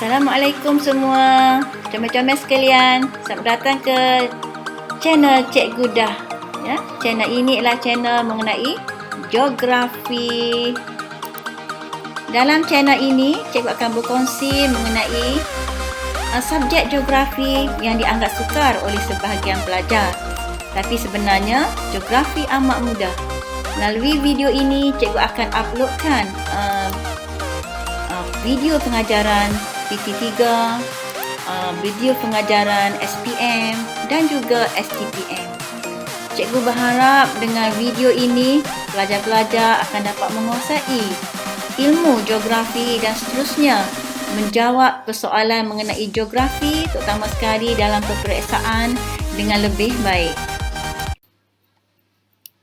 Assalamualaikum semua, comel-comel sekalian. Selamat datang ke channel Cikgu Dah. Ya, channel ini adalah channel mengenai geografi. Dalam channel ini, cikgu akan berkongsi mengenai subjek geografi yang dianggap sukar oleh sebahagian pelajar. Tapi sebenarnya, geografi amat mudah. Melalui video ini, cikgu akan uploadkan video pengajaran PT3, video pengajaran SPM dan juga STPM. Cikgu berharap dengan video ini, pelajar-pelajar akan dapat menguasai ilmu geografi dan seterusnya menjawab persoalan mengenai geografi, terutama sekali dalam peperiksaan dengan lebih baik.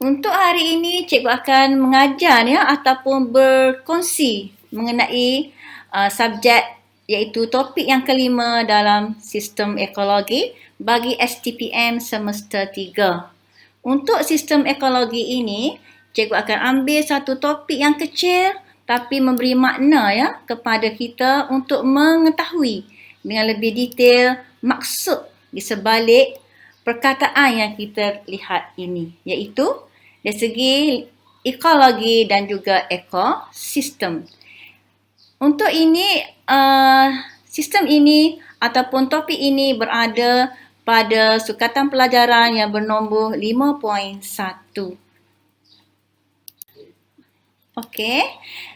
Untuk hari ini, cikgu akan mengajar ataupun berkongsi mengenai subjek iaitu topik yang kelima dalam sistem ekologi bagi STPM semester 3. Untuk sistem ekologi ini, cikgu akan ambil satu topik yang kecil tapi memberi makna kepada kita untuk mengetahui dengan lebih detail maksud di sebalik perkataan yang kita lihat ini, iaitu dari segi ekologi dan juga ekosistem. Untuk ini, sistem ini ataupun topik ini berada pada sukatan pelajaran yang bernombor 5.1. Okey,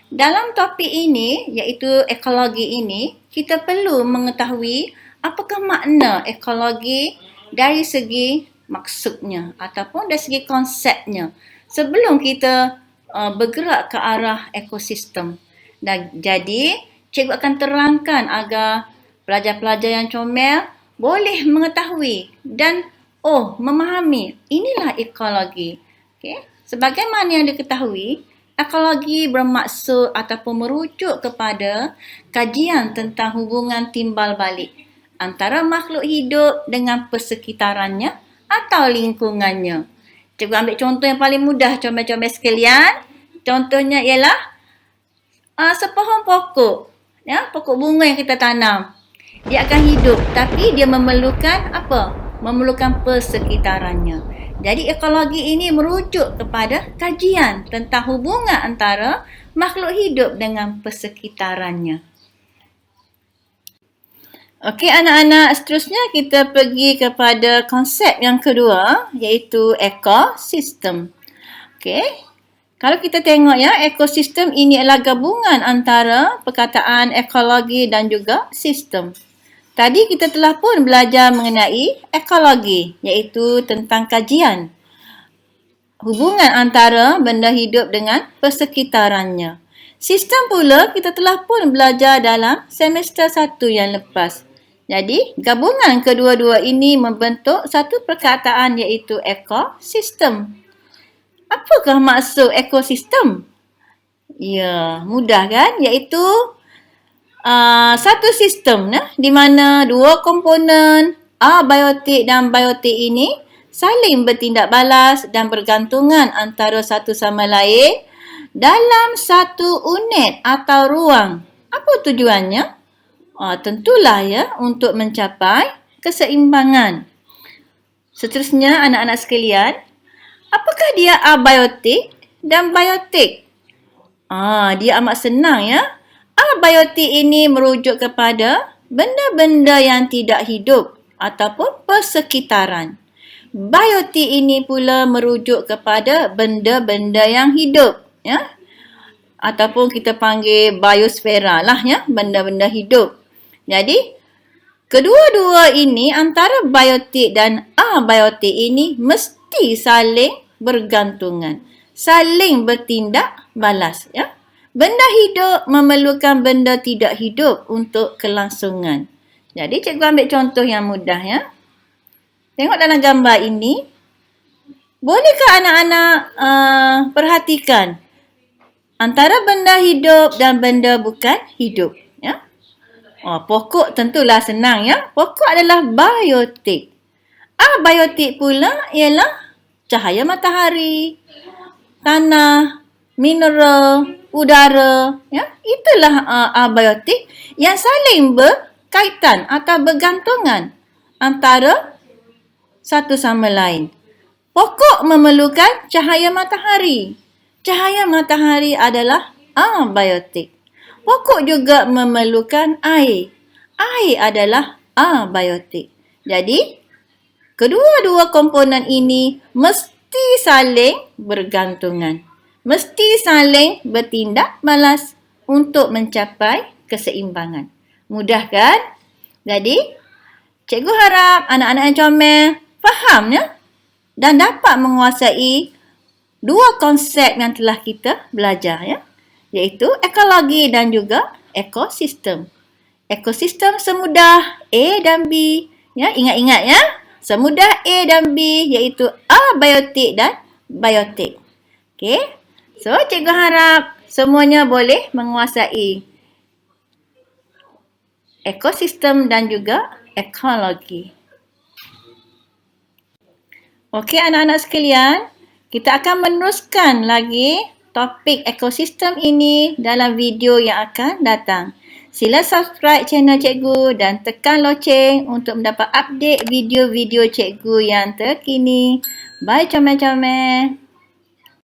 dalam topik ini iaitu ekologi ini, kita perlu mengetahui apakah makna ekologi dari segi maksudnya ataupun dari segi konsepnya sebelum kita bergerak ke arah ekosistem. Dan jadi, cikgu akan terangkan agar pelajar-pelajar yang comel boleh mengetahui dan memahami inilah ekologi. Okay? Sebagaimana yang diketahui, ekologi bermaksud ataupun merujuk kepada kajian tentang hubungan timbal balik antara makhluk hidup dengan persekitarannya atau lingkungannya. Cikgu ambil contoh yang paling mudah, comel-comel sekalian. Contohnya ialah sepohon pokok, pokok bunga yang kita tanam. Dia akan hidup, tapi dia memerlukan apa? Memerlukan persekitarannya. Jadi ekologi ini merujuk kepada kajian tentang hubungan antara makhluk hidup dengan persekitarannya. Okey anak-anak, seterusnya kita pergi kepada konsep yang kedua, iaitu ekosistem. Okey. Kalau kita tengok ekosistem ini adalah gabungan antara perkataan ekologi dan juga sistem. Tadi kita telah pun belajar mengenai ekologi, iaitu tentang kajian hubungan antara benda hidup dengan persekitarannya. Sistem pula kita telah pun belajar dalam semester 1 yang lepas. Jadi, gabungan kedua-dua ini membentuk satu perkataan iaitu ekosistem. Apakah maksud ekosistem? Ya, mudah kan? Iaitu satu sistem di mana dua komponen abiotik dan biotik ini saling bertindak balas dan bergantungan antara satu sama lain dalam satu unit atau ruang. Apa tujuannya? Tentulah untuk mencapai keseimbangan. Seterusnya anak-anak sekalian, apakah dia abiotik dan biotik? Dia amat senang Abiotik ini merujuk kepada benda-benda yang tidak hidup ataupun persekitaran. Biotik ini pula merujuk kepada benda-benda yang hidup, ataupun kita panggil biosfera benda-benda hidup. Jadi, kedua-dua ini antara biotik dan abiotik ini mesti saling bergantungan, saling bertindak balas. Benda hidup memerlukan benda tidak hidup untuk kelangsungan. Jadi cikgu ambil contoh yang mudah Tengok dalam gambar ini. Bolehkah anak-anak perhatikan antara benda hidup dan benda bukan hidup? Pokok tentulah senang Pokok adalah biotik. Abiotik pula ialah cahaya matahari, tanah, mineral, udara, ya. Itulah abiotik yang saling berkaitan atau bergantungan antara satu sama lain. Pokok memerlukan cahaya matahari. Cahaya matahari adalah abiotik. Pokok juga memerlukan air. Air adalah abiotik. Jadi, kedua-dua komponen ini mesti saling bergantungan. Mesti saling bertindak balas untuk mencapai keseimbangan. Mudah kan? Jadi, cikgu harap anak-anak yang comel faham ya dan dapat menguasai dua konsep yang telah kita belajar ya, iaitu ekologi dan juga ekosistem. Ekosistem semudah A dan B, ya, ingat-ingat ya. Semudah A dan B iaitu abiotik dan biotik. Okey. So, cikgu harap semuanya boleh menguasai ekosistem dan juga ekologi. Okey anak-anak sekalian, kita akan meneruskan lagi topik ekosistem ini dalam video yang akan datang. Sila subscribe channel cikgu dan tekan loceng untuk mendapat update video-video cikgu yang terkini. Bye comel-comel.